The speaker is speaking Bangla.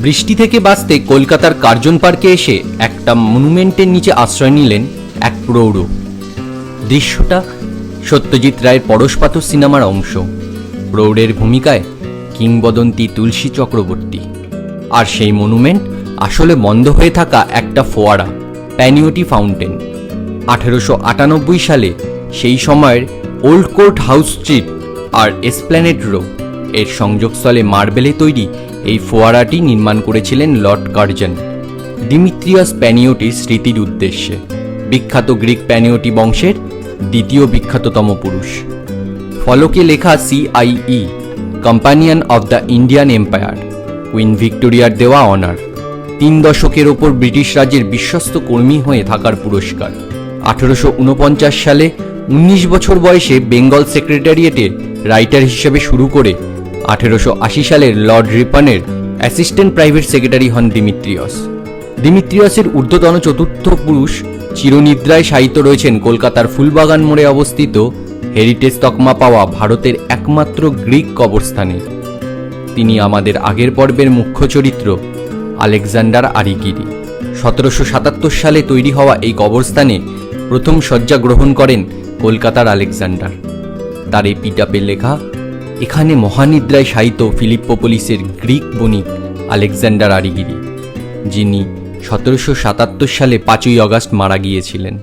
বৃষ্টি থেকে বাঁচতে কলকাতার কার্জন পার্কে এসে একটা মনুমেন্টের নিচে আশ্রয় নিলেন এক প্রৌঢ়। দৃশ্যটা সত্যজিৎ রায়ের পরশপাথর সিনেমার অংশ। প্রৌঢ়ের ভূমিকায় কিংবদন্তি তুলসী চক্রবর্তী। আর সেই মনুমেন্ট আসলে বন্ধ হয়ে থাকা একটা ফোয়ারা, প্যানিওটি ফাউন্টেন। 1898 সালে সেই সময়ের ওল্ড কোর্ট হাউস স্ট্রিট আর এসপ্ল্যানেড রো এর সংযোগস্থলে মার্বেলে তৈরি এই ফোয়ারাটি নির্মাণ করেছিলেন লর্ড কার্জন ডিমিত্রিয়াস প্যানিওটির স্মৃতির উদ্দেশ্যে। বিখ্যাত গ্রিক প্যানিওটি বংশের দ্বিতীয় বিখ্যাততম পুরুষ। ফলকে লেখা CIE, companion of the Indian empire, queen ভিক্টোরিয়ার দেওয়া অনার। 3 দশকের ওপর ব্রিটিশ রাজ্যের বিশ্বস্ত কর্মী হয়ে থাকার পুরস্কার। 1849 সালে 19 বছর বয়সে বেঙ্গল সেক্রেটারিয়েটের রাইটার হিসেবে শুরু করে 1880 সালের লর্ড রিপনের অ্যাসিস্ট্যান্ট প্রাইভেট সেক্রেটারি হন ডিমিত্রিয়াস। ডিমিত্রিয়াসের ঊর্ধ্বতন চতুর্থ পুরুষ চিরনিদ্রায় শায়িত রয়েছেন কলকাতার ফুলবাগান মোড়ে অবস্থিত হেরিটেজ তকমা পাওয়া ভারতের একমাত্র গ্রিক কবরস্থানে। তিনি আমাদের আগের পর্বের মুখ্য চরিত্র আলেকজান্ডার আরিগিরি। 1777 সালে তৈরি হওয়া এই কবরস্থানে প্রথম শয্যা গ্রহণ করেন কলকাতার আলেকজান্ডার। তার এই পিটাপে লেখা, এখানে মহানিদ্রায় শায়িত ফিলিপ্পোপোলিসের গ্রিক বণিক আলেকজান্ডার আরিগিরি, যিনি 1777 সালে 5ই আগস্ট মারা গিয়েছিলেন।